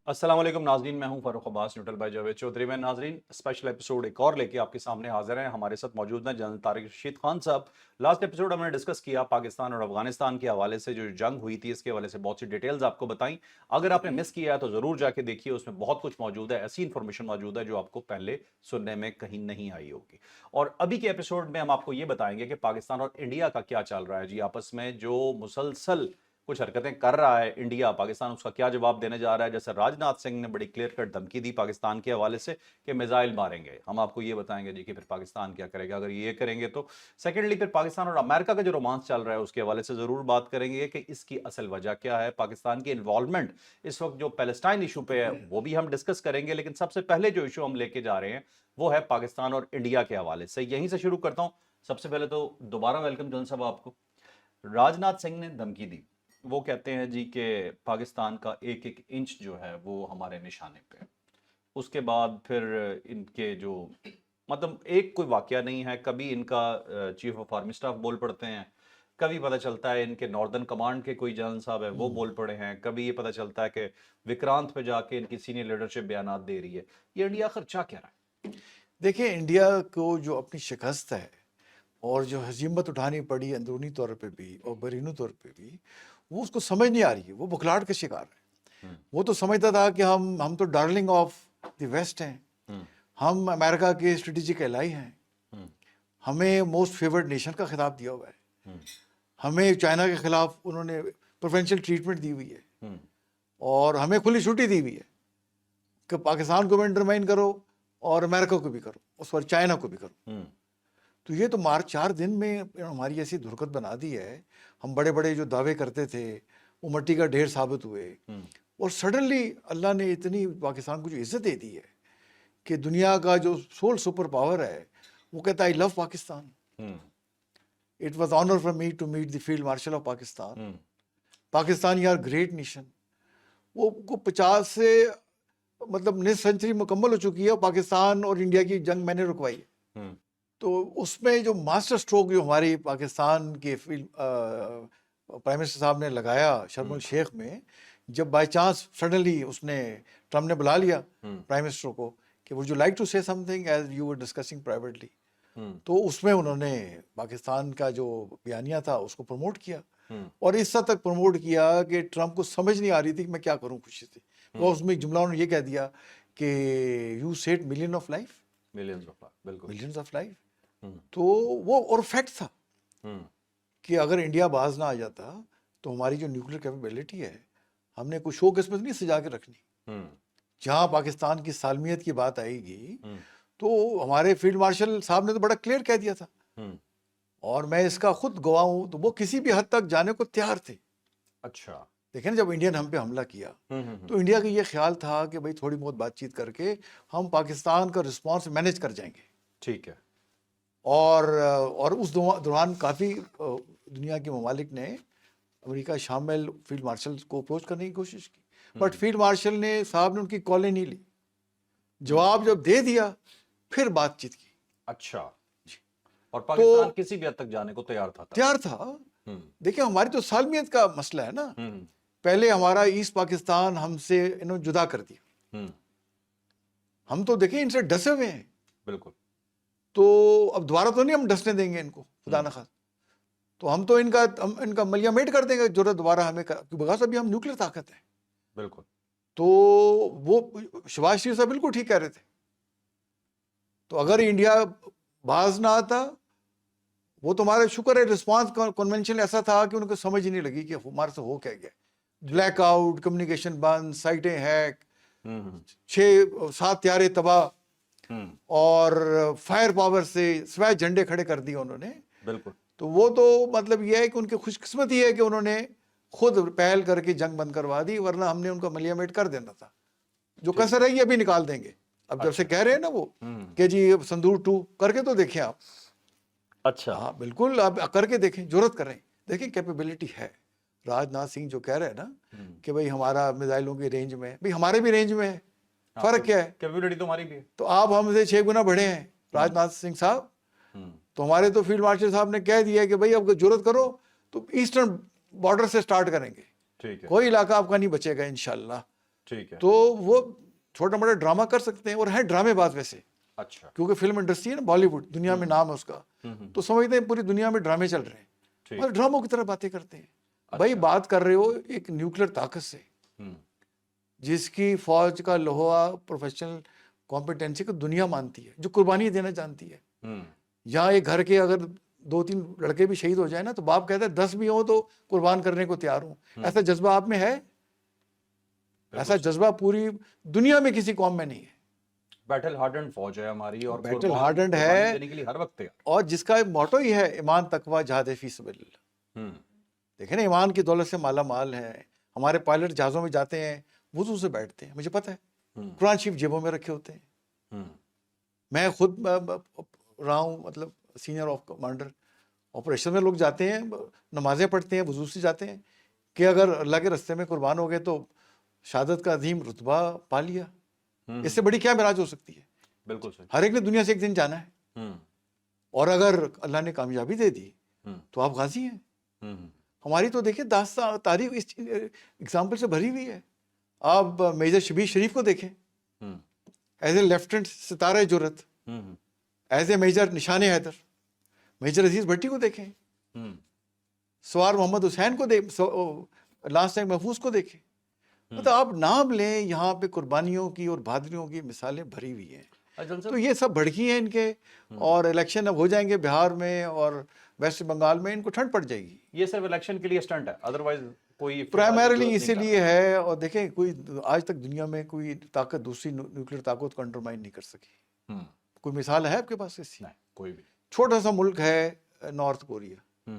السلام علیکم ناظرین، میں ہوں فاروق عباس نیوٹرل بائی جاوید چودھری میں۔ ناظرین، اسپیشل ایپیسوڈ ایک اور لے کے آپ کے سامنے حاضر ہیں۔ ہمارے ساتھ موجود ہیں جنرل طارق رشید خان صاحب۔ لاسٹ ایپیسوڈ ہم نے ڈسکس کیا پاکستان اور افغانستان کے حوالے سے، جو جنگ ہوئی تھی اس کے حوالے سے بہت سی ڈیٹیلز آپ کو بتائیں۔ اگر آپ نے مس کیا ہے تو ضرور جا کے دیکھیے، اس میں بہت کچھ موجود ہے، ایسی انفارمیشن موجود ہے جو آپ کو پہلے سننے میں کہیں نہیں آئی ہوگی۔ اور ابھی کے ایپیسوڈ میں ہم آپ کو یہ بتائیں گے کہ پاکستان اور انڈیا کا کیا چل رہا ہے جی آپس میں، جو مسلسل کچھ حرکتیں کر رہا ہے انڈیا، پاکستان اس کا کیا جواب دینے جا رہا ہے۔ جیسے راج ناتھ سنگھ نے بڑی کلیئر کٹ دھمکی دی پاکستان کے حوالے سے کہ میزائل ماریں گے، ہم آپ کو یہ بتائیں گے جی کہ پھر پاکستان کیا کرے گا اگر یہ کریں گے تو۔ سیکنڈلی پھر پاکستان اور امریکہ کا جو رومانس چل رہا ہے اس کے حوالے سے ضرور بات کریں گے کہ اس کی اصل وجہ کیا ہے، پاکستان کی انوالومنٹ اس وقت جو پیلسٹائن ایشو پہ ہے وہ بھی ہم ڈسکس کریں گے۔ لیکن سب سے پہلے جو ایشو ہم لے کے جا رہے ہیں وہ ہے پاکستان اور انڈیا کے حوالے سے، یہیں سے شروع کرتا ہوں۔ سب سے پہلے تو دوبارہ ویلکم جن صاحب آپ کو۔ راج ناتھ سنگھ نے دھمکی دی، وہ کہتے ہیں جی کہ پاکستان کا ایک ایک انچ جو ہے وہ ہمارے نشانے پہ۔ اس کے بعد پھر ان کے جو مطلب ایک کوئی واقعہ نہیں ہے، کبھی ان کا چیف آف آرمی سٹاف بول پڑتے ہیں، کبھی پتہ چلتا ہے ان کے ناردرن کمانڈ کے کوئی جنرل صاحب ہے وہ بول پڑے ہیں، کبھی یہ پتہ چلتا ہے کہ وکرانت پہ جا کے ان کی سینئر لیڈرشپ بیانات دے رہی ہے۔ یہ انڈیا آخر چاہ کیا رہا ہے؟ دیکھیں، انڈیا کو جو اپنی شکست ہے اور جو ہزیمت اٹھانی پڑی اندرونی طور پہ بھی اور بیرونی طور پہ بھی، وہ اس کو سمجھ نہیں آ رہی ہے، وہ بکھلاہٹ کا شکار ہے۔ وہ تو سمجھتا تھا کہ ہم تو ڈارلنگ آف دی ویسٹ ہیں، ہم امریکہ کے اسٹریٹجک الائی ہیں، ہمیں موسٹ فیورڈ نیشن کا خطاب دیا ہوا ہے، ہمیں چائنا کے خلاف انہوں نے پریفرینشیل ٹریٹمنٹ دی ہوئی ہے، اور ہمیں کھلی چھٹی دی ہوئی ہے کہ پاکستان کو بھی انڈرمائن کرو اور امریکہ کو بھی کرو، اس پر چائنا کو بھی کرو۔ تو یہ تو 4 دن میں ہماری ایسی دھرکت بنا دی ہے، ہم بڑے بڑے جو دعوے کرتے تھے وہ مٹی کا ڈھیر ثابت ہوئے، اور سڈنلی اللہ نے اتنی پاکستان کو جو عزت دے دی ہے کہ دنیا کا جو سول سپر پاور ہے وہ کہتا ہے I love Pakistan, it was honour for me to meet the field marshal of Pakistan, Pakistan you are great nation. وہ 50 سے مطلب نصف سینچری مکمل ہو چکی ہے، پاکستان اور انڈیا کی جنگ میں نے رکوائی ہے۔ تو اس میں جو ماسٹر سٹروک جو ہماری پاکستان کے پرائم منسٹر صاحب نے لگایا شرم الشیخ میں، جب بائی چانس سڈنلی اس نے ٹرمپ نے بلا لیا پرائم منسٹر کو کہ وڈ یو لائک ٹو سے some thing as you were discussing privately, تو اس میں انہوں نے پاکستان کا جو بیانیہ تھا اس کو پروموٹ کیا، اور اس حد تک پروموٹ کیا کہ ٹرمپ کو سمجھ نہیں آ رہی تھی کہ میں کیا کروں خوشی سے۔ وہ اس میں جملہ انہوں نے یہ کہہ دیا کہ you set million of life, millions of life. تو وہ اور فیکٹ تھا کہ اگر انڈیا باز نہ آ جاتا تو ہماری جو نیوکلیر کیپیبلٹی ہے ہم نے کوئی شو قسمت نہیں سجا کے رکھنی۔ جہاں پاکستان کی سالمیت کی بات آئے گی تو ہمارے فیلڈ مارشل صاحب نے تو بڑا کلیئر کہہ دیا تھا، اور میں اس کا خود گواہ ہوں، تو وہ کسی بھی حد تک جانے کو تیار تھے۔ اچھا، دیکھیں جب انڈین ہم پہ حملہ کیا تو انڈیا کا یہ خیال تھا کہ بھائی تھوڑی بہت بات چیت کر کے ہم پاکستان کا رسپانس مینیج کر جائیں گے، ٹھیک ہے۔ اور اس دوران کافی دنیا کے ممالک نے امریکہ شامل فیلڈ مارشل کو اپروچ کرنے کی کوشش کی، بٹ فیلڈ مارشل نے صاحب نے ان کی کالیں نہیں لی، جواب جب دے دیا پھر بات چیت کی۔ اچھا، اور پاکستان کسی بھی حد تک جانے کو تیار تھا۔ دیکھیں ہماری تو سالمیت کا مسئلہ ہے نا، پہلے ہمارا ایسٹ پاکستان ہم سے انہوں نے جدا کر دیا، ہم تو دیکھیں ان سے ڈسے ہوئے ہیں، بالکل۔ تو اب دوبارہ تو نہیں ہم ڈسنے دیں گے ان کو، خدا نخواستہ، تو ہم تو ان کا ملیا میٹ کر دیں گے ضرورت دوبارہ ہمیں، بغاز ابھی ہم نیوکلیر طاقت ہے۔ بالکل۔ تو وہ شہباز شریف صاحب بالکل ٹھیک کہہ رہے تھے، تو اگر انڈیا باز نہ آتا، وہ تو ہمارا شکر ہے رسپانس کنونشن ایسا تھا کہ ان کو سمجھ ہی نہیں لگی کہ ہمارے سے ہو کیا گیا، بلیک آؤٹ، کمیونیکیشن بند، سائٹیں ہیک، 6-7 طیارے تباہ، اور فائر پاور سے سوائے جھنڈے کھڑے کر دیے انہوں نے۔ بالکل۔ تو وہ تو مطلب یہ ہے کہ ان کی خوش قسمتی ہے کہ انہوں نے خود پہل کر کے جنگ بند کروا دی، ورنہ ہم نے ان کا ملیا میٹ کر دینا تھا۔ جو کسر ہے یہ بھی نکال دیں گے، اب جب سے کہہ رہے ہیں نا وہ کہ جی سندور 2 کر کے تو دیکھیں آپ۔ اچھا، ہاں بالکل، آپ کر کے دیکھیں، ضرورت کریں، دیکھیں کیپیبلٹی ہے۔ راج ناتھ سنگھ جو کہہ رہے ہیں نا کہ بھائی ہمارا میزائلوں کی رینج میں ہے، بھائی ہمارے بھی رینج میں ہے، فرق کیا ہے؟ کیپیبلٹی تو ہماری بھی ہے، تو آپ ہم سے 6 گنا بڑھے ہیں راج ناتھ سنگھ صاحب، تو ہمارے تو فیلڈ مارشل صاحب نے کہہ دیا کہ بھائی اب ضرورت کرو تو ایسٹرن بارڈر سے سٹارٹ کریں گے، ٹھیک ہے، کوئی علاقہ آپ کا نہیں بچے گا انشاءاللہ۔ ٹھیک ہے. تو وہ چھوٹا موٹا ڈرامہ کر سکتے ہیں اور ہیں ڈرامے باز ویسے, اچھا. کیونکہ فلم انڈسٹری ہے نا بالی ووڈ, دنیا میں نام ہے اس کا, تو سمجھتے ہیں پوری دنیا میں ڈرامے چل رہے ہیں اور ڈراموں کی طرح باتیں کرتے ہیں. بھائی بات کر رہے ہو ایک نیوکلیر طاقت سے جس کی فوج کا لوہا پروفیشنل کمپیٹنسی کو دنیا مانتی ہے, جو قربانی دینا جانتی ہے. یہاں ایک گھر کے اگر 2-3 لڑکے بھی شہید ہو جائیں نا تو باپ کہتا ہے 10 بھی ہوں تو قربان کرنے کو تیار ہوں. ایسا جذبہ آپ میں ہے؟ ایسا جذبہ پوری دنیا میں کسی قوم میں نہیں ہے. بیٹل ہارڈنڈ فوج ہے ہماری, اور بیٹل ہارڈنڈ ہے دینے کے لیے ہر وقت تیار. اور جس کا موٹو ہی ہے ایمان تقوی جہاد فی سبیل اللہ. دیکھیں نا, ایمان کی دولت سے مالا مال ہے. ہمارے پائلٹ جہازوں میں جاتے ہیں وضو سے بیٹھتے ہیں, مجھے پتہ ہے, قرآن شریف جیبوں میں رکھے ہوتے ہیں. میں خود رہا ہوں, مطلب سینئر آف کمانڈر آپریشن میں. لوگ جاتے ہیں نمازیں پڑھتے ہیں وضو سے جاتے ہیں کہ اگر اللہ کے رستے میں قربان ہو گئے تو شہادت کا عظیم رتبہ پا لیا. اس سے بڑی کیا معراج ہو سکتی ہے؟ بالکل صحیح. ہر ایک نے دنیا سے ایک دن جانا ہے, اور اگر اللہ نے کامیابی دے دی تو آپ غازی ہیں. ہماری تو دیکھیں داستان تاریخ اس اگزامپل سے بھری ہوئی ہے. آپ میجر شبیر شریف کو دیکھیں, ایز اے لیفٹنٹ ستارہ جرت, ایز اے میجر نشان حیدر. میجر عزیز بھٹی کو دیکھیں, سوار محمد حسین کو لاسٹ ٹائم محفوظ کو دیکھیں. مطلب آپ نام لیں, یہاں پہ قربانیوں کی اور بہادریوں کی مثالیں بھری ہوئی ہیں. تو یہ سب بھڑکی ہیں ان کے, اور الیکشن اب ہو جائیں گے بہار میں اور ویسٹ بنگال میں, ان کو ٹھنڈ پڑ جائے گی. یہ صرف الیکشن کے لیے اسٹنٹ ہے, ادروائز کوئی پرائمریلی اسی لیے ہے. اور دیکھیں کوئی آج تک دنیا میں کوئی طاقت دوسری نیوکلیر طاقت کو انڈرمائن نہیں کر سکی. کوئی مثال ہے آپ کے پاس ایسی؟ نہیں, کوئی بھی. چھوٹا سا ملک ہے نارتھ کوریا,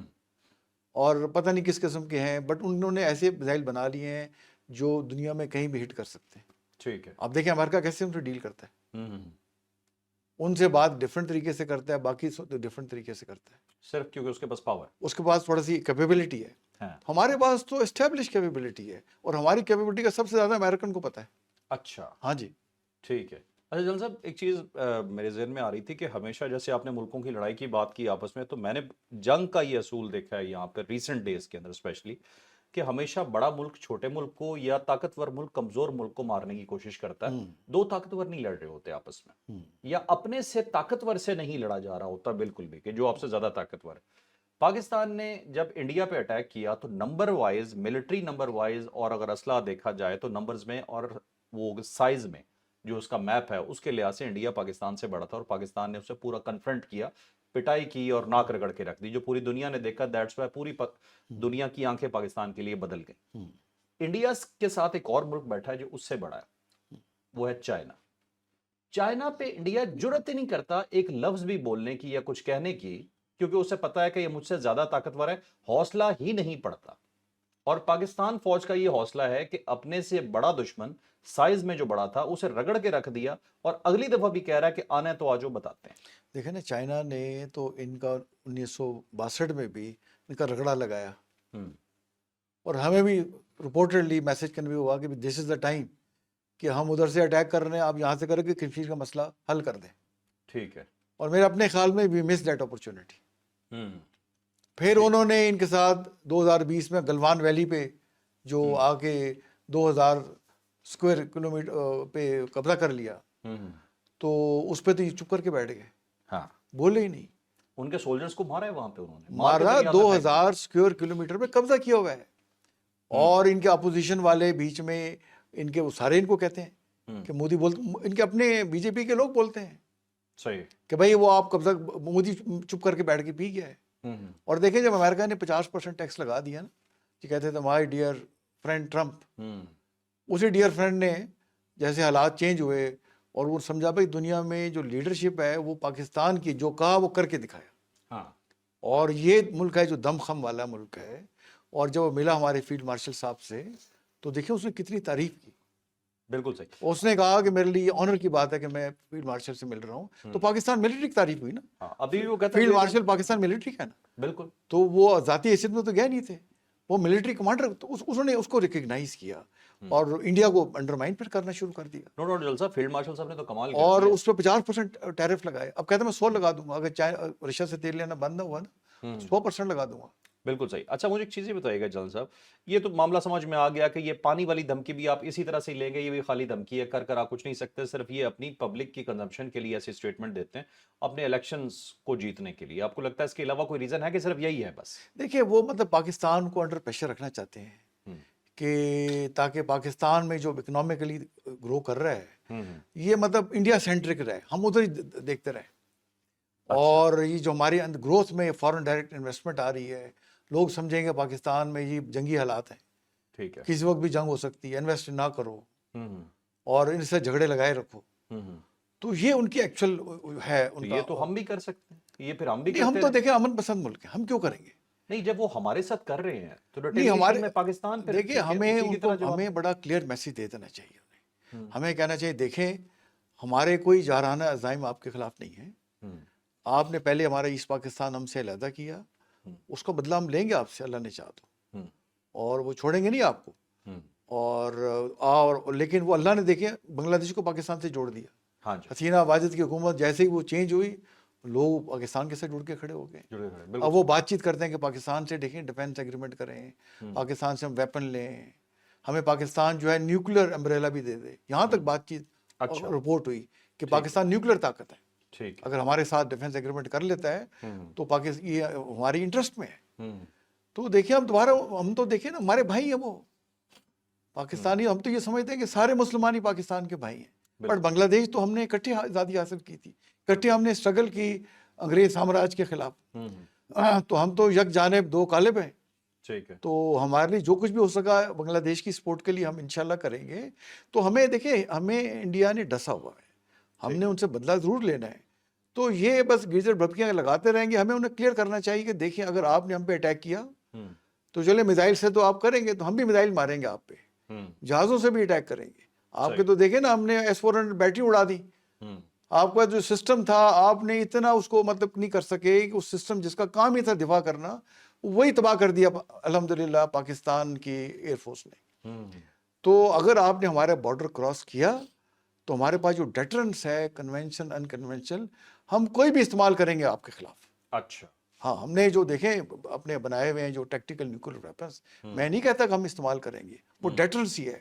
اور پتہ نہیں کس قسم کے ہیں, بٹ انہوں نے ایسے میزائل بنا لیے ہیں جو دنیا میں کہیں بھی ہٹ کر سکتے ہیں. ٹھیک ہے. آپ دیکھیں امریکہ کیسے ان سے ڈیل کرتا ہے. ان سے بات ڈفرینٹ طریقے سے کرتا ہے, باقی ڈفرینٹ طریقے سے کرتا ہے, صرف کیونکہ اس کے پاس پاور, اس کے پاس تھوڑا سی کیپیبلٹی ہے. ہمارے پاس تو اسٹیبلش کیپیبلٹی ہے, اور ہماری کیپیبلٹی کا سب سے زیادہ امریکن کو پتہ ہے. اچھا. ہاں جی. ٹھیک ہے. اچھا جنرل صاحب, ایک چیز میرے ذہن میں آ رہی تھی کہ ہمیشہ جیسے آپ نے ملکوں کی لڑائی کی بات کی آپس میں, تو میں نے جنگ کا یہ اصول دیکھا ہے یہاں پہ ریسنٹ ڈیز کے اندر اسپیشلی, کہ ہمیشہ بڑا ملک چھوٹے ملک کو یا طاقتور ملک کمزور ملک کو مارنے کی کوشش کرتا ہے. دو طاقتور نہیں لڑ رہے ہوتے آپس میں, یا اپنے سے طاقتور سے نہیں لڑا جا رہا ہوتا بالکل بھی, کہ جو آپ سے زیادہ طاقتور ہے. پاکستان نے جب انڈیا پہ اٹیک کیا تو number wise, military number wise, اور اگر اسلحہ دیکھا جائے تو نمبرز میں اور وہ سائز میں جو اس کا میپ ہے اس کے لحاظ سے انڈیا پاکستان سے بڑا تھا, اور پاکستان نے اسے پورا کنفرنٹ کیا, پٹائی کی اور ناک رگڑ کے رکھ دی, جو پوری دنیا نے دیکھا. دیٹس وائی پوری دنیا کی آنکھیں پاکستان کے لیے بدل گئی. انڈیا کے ساتھ ایک اور ملک بیٹھا ہے جو اس سے بڑا ہے, وہ ہے چائنا. چائنا پہ انڈیا جرت ہی نہیں کرتا ایک لفظ بھی بولنے کی یا کچھ کہنے کی, کیونکہ اسے پتا ہے کہ یہ مجھ سے زیادہ طاقتور ہے. حوصلہ ہی نہیں پڑتا. اور پاکستان فوج کا یہ حوصلہ ہے کہ اپنے سے بڑا دشمن سائز میں جو بڑا تھا اسے رگڑ کے رکھ دیا, اور اگلی دفعہ بھی کہہ رہا ہے کہ آنے تو آجو بتاتے ہیں. دیکھیں نا, چائنا نے تو ان کا 1962 میں بھی ان کا رگڑا لگایا, اور ہمیں بھی رپورٹڈلی میسج کنوے ہوا کہ دس از دا ٹائم کہ ہم ادھر سے اٹیک کر رہے ہیں, آپ یہاں سے کر کے کشمیر کا مسئلہ حل کر دیں. ٹھیک ہے. اور میرے اپنے خیال میں وی مس دیٹ اپرچونٹی. پھر انہوں نے ان کے ساتھ 2020 میں گلوان ویلی پہ جو آ کے 2000 اسکوائر کلومیٹر پہ قبضہ کر لیا, تو اس پہ تو یہ چپ کر کے بیٹھ گئے. ہاں, بولے ہی نہیں. ان کے سولجرز کو مارا ہے وہاں پہ, انہوں نے مارا. 2000 اسکوائر کلومیٹر پہ قبضہ کیا ہوا ہے. اور ان کے اپوزیشن والے بیچ میں ان کے سارے ان کو کہتے ہیں کہ مودی بولتے, ان کے اپنے بی جے پی کے لوگ بولتے ہیں صحیح کہ بھائی وہ آپ قبضہ, مودی چپ کر کے بیٹھ کے پی گیا ہے. اور دیکھیں جب امریکہ نے 50% ٹیکس لگا دیا نا, کہ کہتے تھے مائی ڈیئر فرینڈ ٹرمپ, اسی ڈیئر فرینڈ نے جیسے حالات چینج ہوئے اور وہ سمجھا بھائی دنیا میں جو لیڈرشپ ہے وہ پاکستان کی, جو کہا وہ کر کے دکھایا. اور یہ ملک ہے جو دم خم والا ملک ہے. اور جب وہ ملا ہمارے فیلڈ مارشل صاحب سے, تو دیکھیں اس نے کتنی تعریف کی. بالکل صحیح. اس نے کہا کہ میرے لیے آنر کی بات ہے کہ میں فیلڈ مارشل سے مل رہا ہوں. تو پاکستان ملٹری کی تعریف ہوئی نا. ابھی وہ کہتے ہیں فیلڈ مارشل پاکستان ملٹری کا ہے نا. بالکل. تو وہ ذاتی حیثیت میں تو گئے نہیں تھے, وہ ملٹری کمانڈر, تو انہوں نے اس کو ریکگنائز کیا اور انڈیا کو انڈرمائن پھر کرنا شروع کر دیا. نو ڈاؤٹ جلسہ, فیلڈ مارشل صاحب نے تو کمال کیا. اور اس پہ 50% ٹیرف لگائے. اب کہتے ہیں میں 100 لگا دوں گا, اگر رشیا سے تیل لینا بند نہ ہوا نا 100% لگا دوں گا. بالکل صحیح. اچھا مجھے ایک چیز یہ بتائیے گا جلال صاحب, یہ تو معاملہ سمجھ میں آ گیا کہ یہ پانی والی دھمکی بھی آپ اسی طرح سے لیں گے, یہ بھی خالی دھمکی ہے, کر آپ کچھ نہیں سکتے, صرف یہ اپنی پبلک کی کنزمپشن کے لیے ایسی اسٹیٹمنٹ دیتے ہیں اپنے الیکشنز کو جیتنے کے لیے. آپ کو لگتا ہے اس کے علاوہ کوئی ریزن ہے کہ صرف یہی ہے بس؟ دیکھیے وہ مطلب پاکستان کو انڈر پریشر رکھنا چاہتے ہیں ہم، کہ تاکہ پاکستان میں جو اکنامکلی گرو کر رہا ہے ہم، ہم. یہ مطلب انڈیا سینٹرک رہے, ہم ادھر ہی دیکھتے رہیں. اچھا اور یہ جو ہماری گروتھ میں فارن ڈائریکٹ انویسٹمنٹ آ رہی ہے, لوگ سمجھیں گے پاکستان میں یہ جنگی حالات ہیں, ٹھیک ہے. کسی وقت بھی جنگ ہو سکتی ہے, انویسٹ نہ کرو ہم، ہم، اور ان سے جھگڑے لگائے رکھو. ہم، ہم. تو یہ ان کی ایکچوئل ہے تو ان یہ کا. تو ہم بھی کر سکتے ہیں, یہ پھر ہم بھی نہیں, ہم کرتے تو رہیں. دیکھیں امن پسند ملک ہے, ہم کیوں کریں گے؟ نہیں, جب وہ ہمارے ساتھ کر رہے ہیں تو نہیں ریٹیلیشن ہمارے میں پاکستان پھر دیکھیں ٹھیک ہے ہمیں اسی کی ان کو طرح جواب. ہمیں بڑا کلیئر میسج دے دینا چاہیے ہم، ہمیں کہنا چاہیے دیکھیں ہمارے کوئی جارحانہ عزائم آپ کے خلاف نہیں ہیں. ہم، آپ نے پہلے ہمارا ایسٹ پاکستان ہم سے علیحدہ کیا, ہم، اس کا بدلہ ہم لیں گے آپ سے, اللہ نے چاہا تو, ہم، اور وہ چھوڑیں گے نہیں آپ کو. ہم. اور لیکن وہ اللہ نے دیکھیں بنگلہ دیش کو پاکستان سے جوڑ دیا. ہاں جی, حسینہ واجد کی حکومت جیسے ہی وہ چینج ہوئی, لوگ پاکستان کے ساتھ جڑ کے کھڑے ہو گئے. جڑے رہے اب بالکل. وہ بات چیت کرتے ہیں کہ پاکستان سے دیکھیں ڈیفینس ایگریمنٹ کریں, ہم، پاکستان سے ہم ویپن لیں, ہمیں پاکستان جو ہے نیوکلیر امبریلا بھی دے دے. یہاں تک بات چیت اچھا رپورٹ ہوئی کہ ٹھیک ہے, پاکستان نیوکلیر طاقت ہے, ٹھیک ہے. اگر ہمارے ساتھ ڈیفینس ایگریمنٹ کر لیتا ہے ہم، تو یہ ہماری انٹرسٹ میں ہے. ہم، تو دیکھیں ہم تو دیکھیں نا, ہمارے بھائی ہیں وہ پاکستانی. ہم تو یہ سمجھتے ہیں کہ سارے مسلمان ہی پاکستان کے بھائی ہیں, بٹ بالکل. بنگلہ دیش تو ہم نے اکٹھے آزادی حاصل کی تھی, اکٹھے ہم نے اسٹرگل کی انگریز سامراج کے خلاف. ہم، ہم، تو ہم تو یک جانب دو قالب ہیں. ٹھیک ہے. تو ہمارے لیے جو کچھ بھی ہو سکا بنگلہ دیش کی سپورٹ کے لیے ہم انشاءاللہ کریں گے. تو ہمیں دیکھیں ہمیں انڈیا نے ڈسا ہوا ہے, ہم نے ان سے بدلہ ضرور لینا ہے. تو یہ بس گیزر بھبکیاں لگاتے رہیں گے, ہمیں انہیں کلیئر کرنا چاہیے کہ دیکھیں اگر آپ نے ہم پہ اٹیک کیا ہم، تو چلے میزائل سے تو آپ کریں گے, تو ہم بھی میزائل ماریں گے آپ پہ, ہم، جہازوں سے بھی اٹیک کریں گے. آپ کے صحیح. تو دیکھیں نا, ہم نے S-400 بیٹری اڑا دی. ہم، آپ کا جو سسٹم تھا آپ نے اتنا اس کو مطلب نہیں کر سکے کہ اس سسٹم جس کا کام ہی تھا دفاع کرنا, وہی تباہ کر دیا الحمدللہ پاکستان کی ایئر فورس نے. ہم. تو اگر آپ نے ہمارا بارڈر کراس کیا تو ہمارے پاس جو ڈیٹرنس ہے کنونشن ان کنونشنل, ہم کوئی بھی استعمال کریں گے آپ کے خلاف. اچھا. ہاں ہم نے جو دیکھیں اپنے بنائے ہوئے ہیں جو ٹیکٹیکل نیوکلیر ویپنس, میں نہیں کہتا کہ ہم استعمال کریں گے, وہ ڈیٹرنس ہی ہے.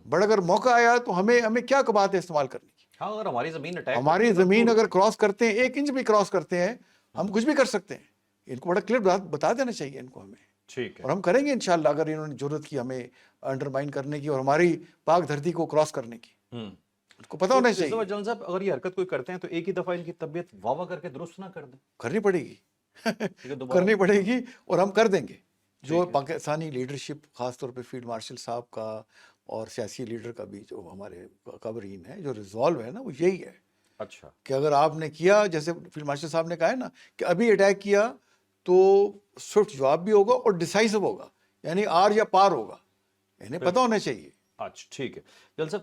بٹ اگر موقع آیا تو ہمیں کیا بات ہے استعمال کرنے کی. ہاں, اگر ہماری زمین اٹیک ہماری زمین اگر کراس کرتے ہیں, 1 انچ بھی کراس کرتے ہیں, ہم کچھ بھی کر سکتے ہیں. ان کو بڑا کلیئر بتا دینا چاہیے ان کو ہمیں, ٹھیک ہے. اور ہم کریں گے انشاءاللہ اگر انہوں نے ضرورت کی ہمیں انڈرمائن کرنے کی اور ہماری پاک دھرتی کو کراس کرنے کی, ہم. ان کو پتہ ہونا چاہیے. جلال صاحب اگر یہ حرکت کوئی کرتے ہیں تو ایک ہی دفعہ ان کی طبیعت واہ کر کے درست نہ کر دیں, کرنی پڑے گی ٹھیک ہے, دوبارہ. کرنی پڑے گی, اور ہم کر دیں گے. جو ٹھیک ہے. پاکستانی لیڈرشپ خاص طور پہ فیلڈ مارشل صاحب کا اور سیاسی لیڈر کا بھی جو ہمارے قابرین ہے, جو ریزالو ہے نا, وہ یہی ہے اچھا. کہ اگر آپ نے کیا جیسے فیلڈ مارشل صاحب نے کہا ہے نا کہ ابھی اٹیک کیا تو سوئفٹ جواب بھی ہوگا اور ڈیسائسو ہوگا, یعنی آر یا پار ہوگا. انہیں پتہ ہونا چاہیے. اچھا ٹھیک ہے. جلال صاحب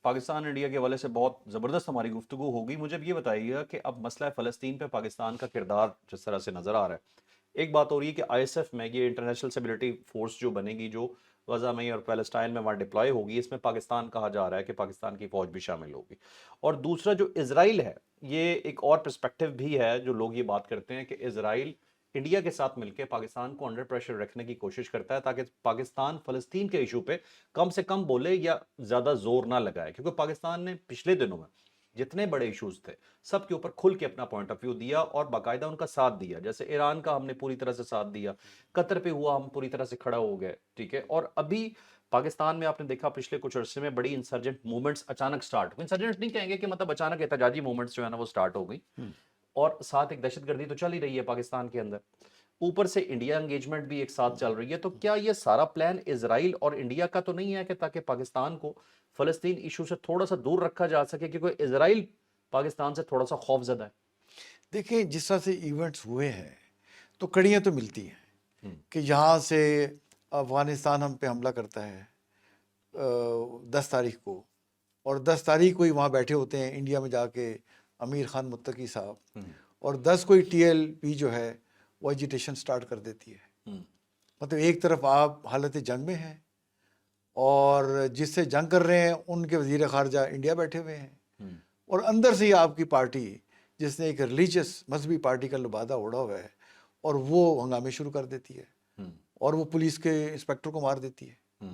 پاکستان انڈیا کے حوالے سے بہت زبردست ہماری گفتگو ہوگی. مجھے یہ بتائیے گا کہ اب مسئلہ فلسطین پہ پاکستان کا کردار جس طرح سے نظر آ رہا ہے, ایک بات ہو رہی ہے کہ ISF میں یہ انٹرنیشنل اسٹیبلٹی فورس جو بنے گی, جو غزہ میں اور پیلسٹائن میں وہاں ڈپلائے ہوگی, اس میں پاکستان کہا جا رہا ہے کہ پاکستان کی فوج بھی شامل ہوگی. اور دوسرا جو اسرائیل ہے, یہ ایک اور پرسپیکٹیو بھی ہے, جو لوگ یہ بات کرتے ہیں کہ اسرائیل انڈیا کے ساتھ مل کے پاکستان کو انڈر پریشر رکھنے کی کوشش کرتا ہے تاکہ پاکستان فلسطین کے ایشو پہ کم سے کم بولے یا زیادہ زور نہ لگائے, کیونکہ پاکستان نے پچھلے دنوں میں جتنے بڑے ایشوز تھے سب کے اوپر کھل کے اپنا پوائنٹ آف ویو دیا اور باقاعدہ ان کا ساتھ دیا. جیسے ایران کا ہم نے پوری طرح سے ساتھ دیا, قطر پہ ہوا ہم پوری طرح سے کھڑا ہو گئے, ٹھیک ہے. اور ابھی پاکستان میں آپ نے دیکھا پچھلے کچھ عرصے میں بڑی انسرجنٹ موومنٹس اچانک سٹارٹ ہوئی. انسرجنٹ نہیں کہیں گے کہ مطلب اچانک احتجاجی موومنٹس جو ہے نا وہ سٹارٹ ہو گئی, اور ساتھ ایک دہشت گردی تو چل ہی رہی ہے پاکستان کے اندر, اوپر سے انڈیا انگیجمنٹ بھی ایک ساتھ چل رہی ہے. تو کیا یہ سارا پلان اسرائیل اور انڈیا کا تو نہیں ہے کہ تاکہ پاکستان کو فلسطین ایشو سے تھوڑا سا دور رکھا جا سکے, کیونکہ اسرائیل پاکستان سے تھوڑا سا خوف زدہ ہے؟ دیکھیں جس طرح سے ایونٹس ہوئے ہیں تو کڑیاں تو ملتی ہیں کہ یہاں سے افغانستان ہم پہ حملہ کرتا ہے 10 تاریخ کو, اور 10 تاریخ کو ہی وہاں بیٹھے ہوتے ہیں انڈیا میں جا کے امیر خان متقی صاحب, اور 10 کو ہی TLP جو ہے وہ ایجیٹیشن سٹارٹ کر دیتی ہے. مطلب ایک طرف آپ حالت جنگ میں ہیں اور جس سے جنگ کر رہے ہیں ان کے وزیر خارجہ انڈیا بیٹھے ہوئے ہیں, اور اندر سے ہی آپ کی پارٹی جس نے ایک ریلیجیس مذہبی پارٹی کا لبادہ اوڑھا ہوا ہے اور وہ ہنگامے شروع کر دیتی ہے اور وہ پولیس کے انسپیکٹر کو مار دیتی ہے.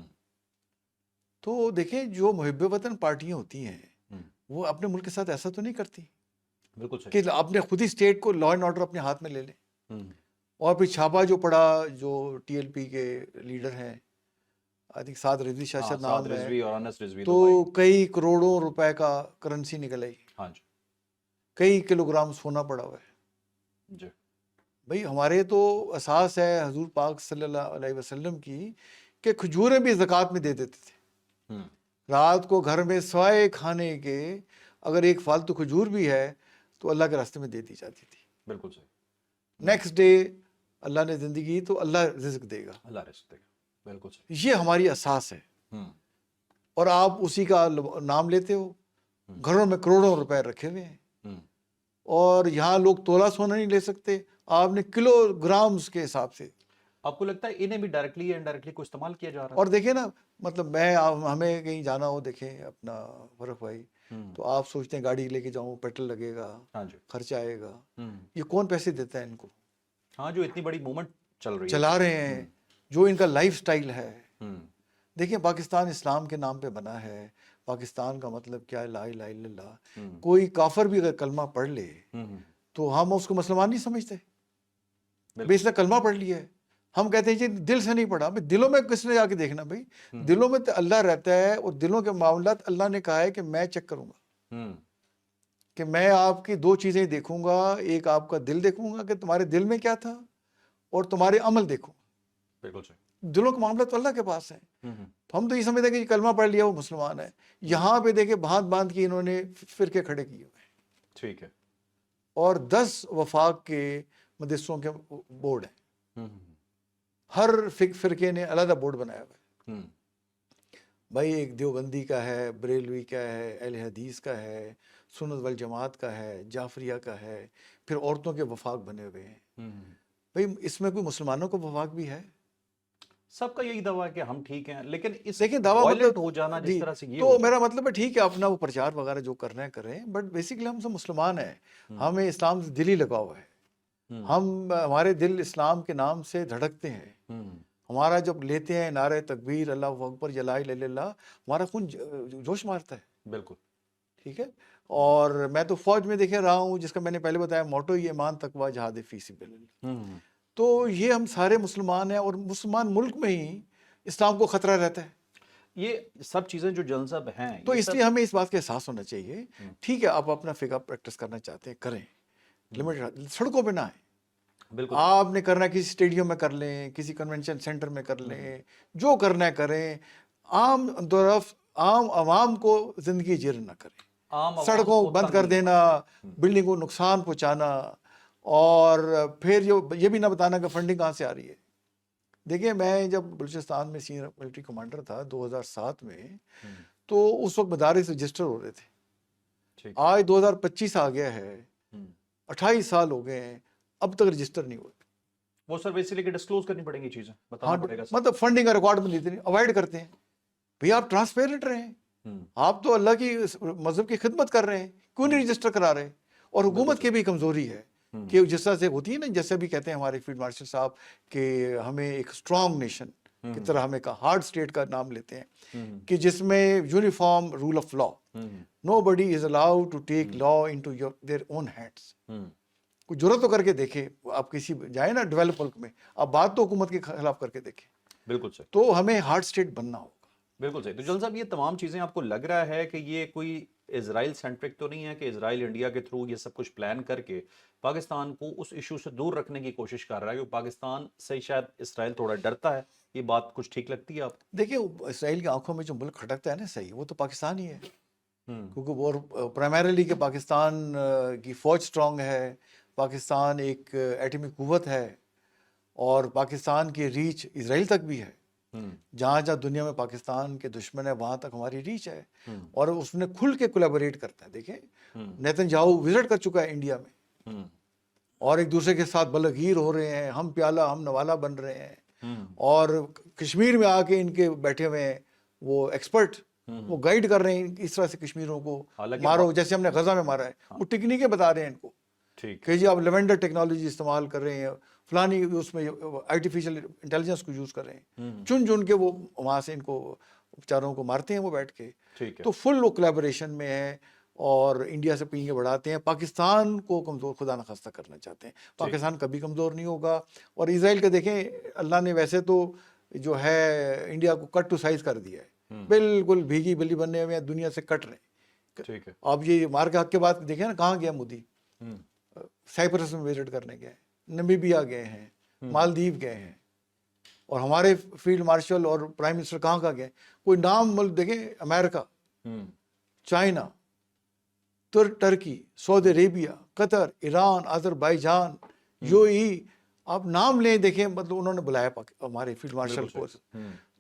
تو دیکھیں جو محب وطن پارٹیاں ہوتی ہیں وہ اپنے ملک کے ساتھ ایسا تو نہیں کرتی بالکل کہ اپنے خود ہی اسٹیٹ کو لا اینڈ آرڈر اپنے ہاتھ میں لے لیں. اور پھر چھاپا جو پڑا جو ٹی ایل پی کے لیڈر ہیں آئی تھنک سعد رضوی شاشد نام ہے, تو کئی کروڑوں روپے کا کرنسی نکل آئی, کئی کلو گرام سونا پڑا ہوا ہے. بھئی ہمارے تو اساس ہے حضور پاک صلی اللہ علیہ وسلم کی کہ کھجوریں بھی زکوٰۃ میں دے دیتے تھے. رات کو گھر میں سوائے کھانے کے اگر ایک فالتو کھجور بھی ہے تو اللہ کے راستے میں دے دی جاتی تھی. بالکل صحیح. نیکسٹ ڈے اللہ نے زندگی تو اللہ رزق دے گا, اللہ رزق دے گا. بالکل صحیح. یہ ہماری اساس ہے. اور آپ اسی کا نام لیتے ہو. گھروں میں کروڑوں روپے رکھے ہوئے ہیں اور یہاں لوگ تولہ سونا نہیں لے سکتے, آپ نے کلو گرامز کے حساب سے. آپ کو لگتا ہے انہیں بھی ڈائریکٹلی یا انڈائریکٹلی کو استعمال کیا جا رہا ہے؟ اور دیکھیں نا, مطلب ہمیں کہیں جانا ہو, دیکھیں اپنا فرق بھائی, تو آپ سوچتے ہیں گاڑی لے کے جاؤں, پیٹرول لگے گا, خرچہ آئے گا. یہ کون پیسے دیتا ہے ان کو؟ ہاں, جو اتنی بڑی موومنٹ چلا رہے ہیں, جو ان کا لائف سٹائل ہے. دیکھیں پاکستان اسلام کے نام پہ بنا ہے. پاکستان کا مطلب کیا ہے؟ لا الہ الا اللہ. کوئی کافر بھی اگر کلمہ پڑھ لے تو ہم اس کو مسلمان نہیں سمجھتے. بھئی اس نے کلمہ پڑھ لیا ہے, ہم کہتے ہیں جی دل سے نہیں پڑھا. بھئی دلوں میں کس نے جا کے دیکھنا؟ بھئی دلوں میں تو اللہ رہتا ہے, اور دلوں کے معاملات اللہ نے کہا ہے کہ میں چیک کروں گا, کہ میں آپ کی دو چیزیں دیکھوں گا. ایک آپ کا دل دیکھوں گا کہ تمہارے دل میں کیا تھا, اور تمہارے عمل دیکھوں. بالکل صحیح. دلوں کے معاملات تو اللہ کے پاس ہیں. ہم تو یہ سمجھتے ہیں کہ کلمہ پڑھ لیا وہ مسلمان ہے. یہاں پہ دیکھیں باندھ باندھ کے انہوں نے فرقے کھڑے کیے ہوئے ہیں. ٹھیک ہے. اور 10 وفاق کے مدرسوں کے بورڈ ہیں. ہر فرقے نے علیحدہ بورڈ بنایا ہوا ہے. بھائی ایک دیوبندی کا ہے, بریلوی کا ہے, اہل حدیث کا ہے, سنت والجماعت کا ہے, جعفریہ کا ہے, پھر عورتوں کے وفاق بنے ہوئے ہیں. بھئی اس میں کوئی مسلمانوں کو وفاق بھی ہے؟ سب کا یہی دعویٰ ہے کہ ہم ٹھیک ہیں, لیکن اس دیکھیں دعویٰ وائلنٹ ہو جانا جس طرح سے یہ تو میرا مطلب ہے ٹھیک ہے اپنا وہ پرچار وغیرہ جو کرنا ہے کریں, بٹ بیسیکلی ہم سب مسلمان ہیں. ہمیں اسلام سے دل ہی لگا ہوا ہے. ہمارے دل اسلام کے نام سے دھڑکتے ہیں. ہمارا جب لیتے ہیں نعرہ تکبیر اللہ اکبر یا لا الہ الا اللہ, ہمارا خون جوش مارتا ہے. بالکل ٹھیک ہے. اور میں تو فوج میں دیکھے رہا ہوں, جس کا میں نے پہلے بتایا موٹو یہ ایمان تقوی جہاد فی سبیل اللہ. تو یہ ہم سارے مسلمان ہیں, اور مسلمان ملک میں ہی اسلام کو خطرہ رہتا ہے. یہ سب چیزیں جو جنزب ہیں, تو اس لیے ہمیں اس بات کا احساس ہونا چاہیے. ٹھیک ہے آپ اپنا فقہ پریکٹس کرنا چاہتے ہیں کریں, لمٹ سڑکوں پہ نہ آئیں. بالکل آپ نے کرنا ہے کسی اسٹیڈیم میں کر لیں, کسی کنونشن سینٹر میں کر لیں, جو کرنا ہے کریں. عام عوام کو زندگی جیر نہ کریں. سڑکوں بند کر دینا, بلڈنگ کو نقصان پہنچانا, اور پھر یہ بھی نہ بتانا کہ فنڈنگ کہاں سے آ رہی ہے. دیکھیں میں جب بلوچستان میں سینئر ملٹری کمانڈر تھا 2007 میں, تو اس وقت مدارس رجسٹر ہو رہے تھے. آج 2025 آ گیا ہے, 28 سال ہو گئے ہیں, اب تک رجسٹر نہیں ہوئے. وہ سر بیسیکلی کہ ڈسکلوز کرنی پڑیں گی چیزیں, بتانا پڑے گا. مطلب فنڈنگ کا ریکارڈ بنتے ہیں, اوائڈ کرتے ہیں. بھئی آپ ٹرانسپیرنٹ رہیں, آپ تو اللہ کی مذہب کی خدمت کر رہے ہیں, کیوں نہیں رجسٹر کرا رہے؟ اور حکومت کی بھی کمزوری ہے کہ جس طرح سے ہوتی ہے نا, جیسے بھی کہتے ہیں ہمارے فیلڈ مارشل صاحب کہ ہمیں ایک اسٹرانگ نیشن کی طرح ہمیں ہارڈ اسٹیٹ کا نام لیتے ہیں, کہ جس میں uniform rule of law, nobody is allowed to take law into their own hands. کوئی جرات تو کر کے دیکھے, آپ کسی جائیں نا ڈیولپ ملک میں, آپ بات تو حکومت کے خلاف کر کے دیکھیں. بالکل صحیح. تو ہمیں ہارڈ اسٹیٹ بننا ہوگا. بالکل صحیح. تو جلال صاحب یہ تمام چیزیں آپ کو لگ رہا ہے کہ یہ کوئی اسرائیل سینٹرک تو نہیں ہے, کہ اسرائیل انڈیا کے تھرو یہ سب کچھ پلان کر کے پاکستان کو اس ایشو سے دور رکھنے کی کوشش کر رہا ہے, کہ پاکستان سے شاید اسرائیل تھوڑا ڈرتا ہے؟ یہ بات کچھ ٹھیک لگتی ہے آپ کو؟ دیکھیں اسرائیل کی آنکھوں میں جو ملک کھٹکتا ہے نا, صحیح, وہ تو پاکستان ہی ہے. کیونکہ وہ پرائمریلی کہ پاکستان کی فوج سٹرونگ ہے, پاکستان ایک ایٹمی قوت ہے, اور پاکستان کی ریچ اسرائیل تک بھی ہے. جہاں جہاں دنیا میں پاکستان کے دشمن ہے وہاں تک ہماری ریچ ہے, اور اس نے کھل کے کولیبوریٹ کرتا ہے. دیکھیں نیتن یاہو وزٹ کر چکا ہے انڈیا میں, اور ایک دوسرے کے ساتھ بلغیر ہو رہے ہیں, ہم پیالہ ہم نوالا بن رہے ہیں. اور کشمیر میں آ کے ان کے بیٹھے ہوئے ہیں وہ ایکسپرٹ, وہ گائیڈ کر رہے ہیں اس طرح سے کشمیروں کو مارو, جیسے ہم نے غزہ میں مارا ہے. وہ ٹیکنیکیں بتا رہے ہیں ان کو کہ جی آپ لیونڈر ٹیکنالوجی استعمال کر رہے ہیں, فلانی اس میں آرٹیفیشیل انٹیلیجنس کو یوز کر رہے ہیں, چن کے وہ وہاں سے ان کو بیچاروں کو مارتے ہیں وہ بیٹھ کے. تو فل وہ کولیبوریشن میں ہے, اور انڈیا سے پینگے بڑھاتے ہیں, پاکستان کو کمزور خدا نخواستہ کرنا چاہتے ہیں. پاکستان کبھی کمزور نہیں ہوگا. اور اسرائیل کا دیکھیں, اللہ نے ویسے تو جو ہے انڈیا کو کٹ ٹو سائز کر دیا ہے, بالکل بھیگی بلی بننے میں دنیا سے کٹ رہے ہیں. آپ یہ مار کے حق کے بعد دیکھیں نا, کہاں گیا مودی؟ سائپرس میں وزٹ کرنے گئے, نمیبیا گئے ہیں, مالدیو گئے ہیں. اور ہمارے فیلڈ مارشل اور پرائم منسٹر کہاں کہاں گئے؟ کوئی نام ملک دیکھیں, امریکہ, چائنا, ترکی, سعودی عربیہ, قطر, ایران, آذربائیجان, UAE, آپ نام لیں دیکھیں, مطلب انہوں نے بلایا ہمارے فیلڈ مارشل کو.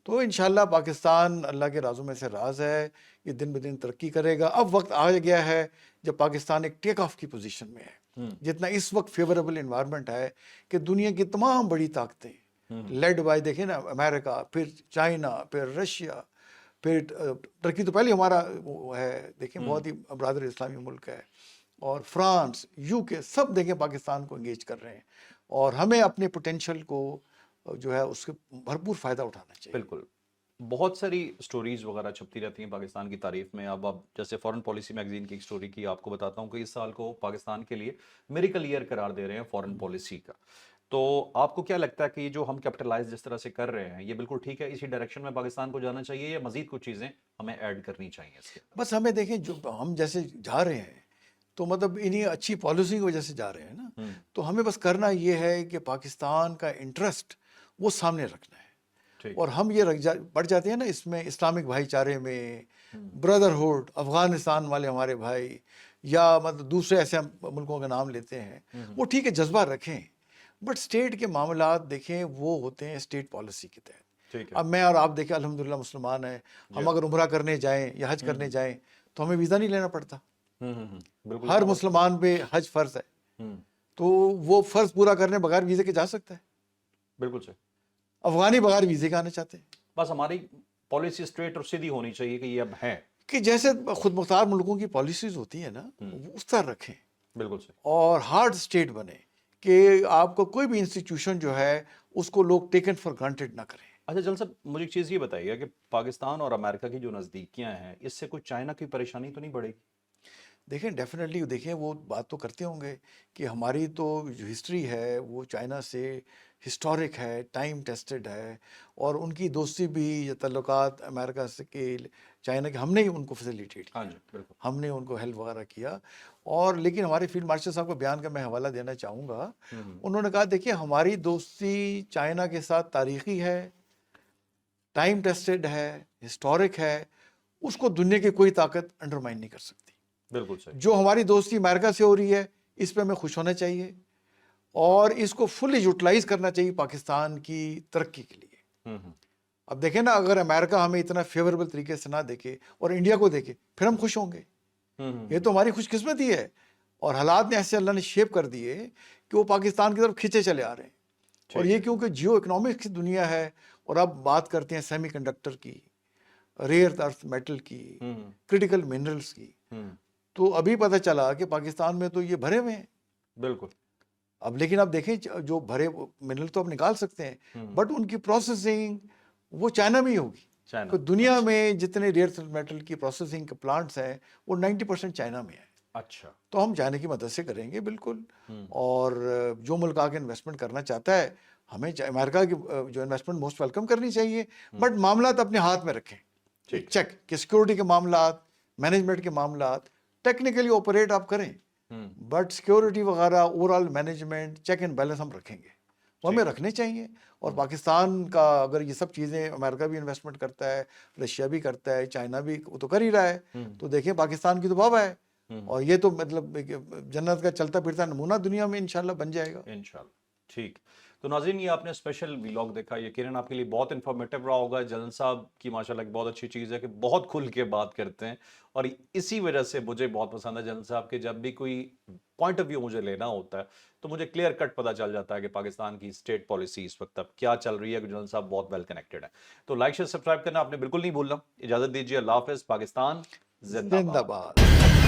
تو انشاءاللہ پاکستان اللہ کے رازوں میں سے راز ہے, یہ دن بدن ترقی کرے گا. اب وقت آ گیا ہے جب پاکستان ایک ٹیک آف کی پوزیشن میں ہے, جتنا اس وقت فیوریبل انوائرمنٹ ہے کہ دنیا کی تمام بڑی طاقتیں لیڈ بائی, دیکھیں نا, امریکہ, پھر چائنا, پھر رشیا, پھر ترکی تو پہلے ہمارا وہ ہے, دیکھیں بہت ہی برادر اسلامی ملک ہے, اور فرانس, UK, سب دیکھیں پاکستان کو انگیج کر رہے ہیں. اور ہمیں اپنے پوٹینشیل کو جو ہے اس کے بھرپور فائدہ اٹھانا چاہیے. بالکل, بہت ساری سٹوریز وغیرہ چھپتی رہتی ہیں پاکستان کی تعریف میں. اب جیسے فورن پالیسی میگزین کی ایک سٹوری کی آپ کو بتاتا ہوں کہ اس سال کو پاکستان کے لیے میریکل ایئر قرار دے رہے ہیں فورن پالیسی کا. تو آپ کو کیا لگتا ہے کہ یہ جو ہم کیپٹلائز جس طرح سے کر رہے ہیں یہ بالکل ٹھیک ہے, اسی ڈائریکشن میں پاکستان کو جانا چاہیے, یا مزید کچھ چیزیں ہمیں ایڈ کرنی چاہیے اس کے؟ بس ہمیں دیکھیں جو ہم جیسے جا رہے ہیں تو مطلب انہیں اچھی پالیسی کی وجہ سے جا رہے ہیں نا, تو ہمیں بس کرنا یہ ہے کہ پاکستان کا انٹرسٹ وہ سامنے رکھنا ہے. اور ہم یہ بڑھ جاتے ہیں نا اس میں, اسلامک بھائی چارے میں, بردرہوڈ, افغانستان والے ہمارے بھائی, یا مطلب دوسرے ایسے ملکوں کا نام لیتے ہیں, وہ ٹھیک ہے جذبہ رکھیں, بٹ اسٹیٹ کے معاملات دیکھیں وہ ہوتے ہیں اسٹیٹ پالیسی کے تحت. اب میں اور آپ دیکھیں الحمدللہ مسلمان ہیں, ہم اگر عمرہ کرنے جائیں یا حج کرنے جائیں تو ہمیں ویزا نہیں لینا پڑتا. ہر مسلمان پہ حج فرض ہے, تو وہ فرض پورا کرنے بغیر ویزے کے جا سکتا ہے. بالکل صحیح. افغانی بغیر ویزے کے آنا چاہتے ہیں. بس ہماری پالیسی اسٹریٹ اور سیدھی ہونی چاہیے کہ یہ اب ہے کہ جیسے خود مختار ملکوں کی پالیسیز ہوتی ہیں نا, اس طرح رکھیں. بالکل صحیح. اور ہارڈ اسٹیٹ بنے کہ آپ کو کوئی بھی انسٹیٹیوشن جو ہے اس کو لوگ ٹیکن فار گرانٹیڈ نہ کریں. اچھا جل صاحب, مجھے ایک چیز یہ بتائیے کہ پاکستان اور امریکہ کی جو نزدیکیاں ہیں, اس سے کوئی چائنا کی پریشانی تو نہیں بڑھے گی؟ دیکھیں ڈیفینیٹلی, دیکھیں وہ بات تو کرتے ہوں گے کہ ہماری تو جو ہسٹری ہے وہ چائنا سے ہسٹورک ہے, ٹائم ٹیسٹڈ ہے, اور ان کی دوستی بھی یا تعلقات امریکہ سے کے چائنا کے ہم نے ہی ان کو فیسیلیٹیٹ کیا, ہم نے ان کو ہیلپ وغیرہ کیا. اور لیکن ہمارے فیلڈ مارشل صاحب کو بیان کا میں حوالہ دینا چاہوں گا, انہوں نے کہا دیکھیے ہماری دوستی چائنا کے ساتھ تاریخی ہے, ٹائم ٹیسٹڈ ہے, ہسٹورک ہے, اس کو دنیا کی کوئی طاقت انڈرمائن نہیں کر سکتی. بالکل صحیح. جو ہماری دوستی امریکہ سے ہو رہی ہے اس پہ ہمیں خوش ہونا چاہیے, اور اس کو فلی یوٹیلائز کرنا چاہیے پاکستان کی ترقی کے لیے. اب دیکھیں نا, اگر امریکہ ہمیں اتنا فیوریبل طریقے سے نہ دیکھے اور انڈیا کو دیکھے, پھر ہم خوش ہوں گے. یہ تو ہماری خوش قسمتی ہے, اور حالات نے ایسے اللہ نے شیپ کر دیے کہ وہ پاکستان کی طرف کھینچے چلے آ رہے ہیں. اور یہ کیونکہ جیو اکنامکس کی دنیا ہے, اور اب بات کرتے ہیں سیمی کنڈکٹر کی, ریئر ارتھ میٹل کی, کرٹیکل منرلز کی, تو ابھی پتہ چلا کہ پاکستان میں تو یہ بھرے ہوئے ہیں. بالکل. اب لیکن اب دیکھیں جو بھرے منرل تو اب نکال سکتے ہیں, بٹ ان کی پروسیسنگ وہ چائنا میں ہی ہوگی. تو دنیا میں جتنے ریئر میٹل کی پروسیسنگ کے پلانٹس ہیں وہ 90% چائنا میں ہیں. اچھا, تو ہم چائنا کی مدد سے کریں گے بالکل. اور جو ملک آگے انویسٹمنٹ کرنا چاہتا ہے, ہمیں امریکہ کی جو انویسٹمنٹ موسٹ ویلکم کرنی چاہیے, بٹ معاملات اپنے ہاتھ میں رکھیں. چیک کہ سیکورٹی کے معاملات, مینجمنٹ کے معاملات ٹیکنیکلی آپریٹ آپ کریں, بٹ سیکورٹی وغیرہ over all management check and balance ہم رکھیں گے, وہ ہمیں رکھنے چاہیے. اور پاکستان کا اگر یہ سب چیزیں, امریکہ بھی انویسٹمنٹ کرتا ہے, رشیا بھی کرتا ہے, چائنا بھی وہ تو کر ہی رہا ہے, تو دیکھیں پاکستان کی تو بابا ہے, اور یہ تو مطلب جنت کا چلتا پھرتا نمونہ دنیا میں انشاءاللہ بن جائے گا. انشاءاللہ. ٹھیک. تو ناظرین, یہ آپ نے اسپیشل ویلاگ دیکھا, یقیناً آپ کے لیے بہت انفارمیٹیو رہا ہوگا. جلن صاحب کی ماشاءاللہ ایک بہت اچھی چیز ہے کہ بہت کھل کے بات کرتے ہیں, اور اسی وجہ سے مجھے بہت پسند ہے جلن صاحب کہ جب بھی کوئی پوائنٹ آف ویو مجھے لینا ہوتا ہے تو مجھے کلیئر کٹ پتہ چل جاتا ہے کہ پاکستان کی اسٹیٹ پالیسی اس وقت اب کیا چل رہی ہے. جلن صاحب بہت ویل کنیکٹڈ ہے. تو لائک شیئر سبسکرائب کرنا آپ نے بالکل نہیں بھولنا. اجازت دیجیے, اللہ حافظ. پاکستان زندہ باد.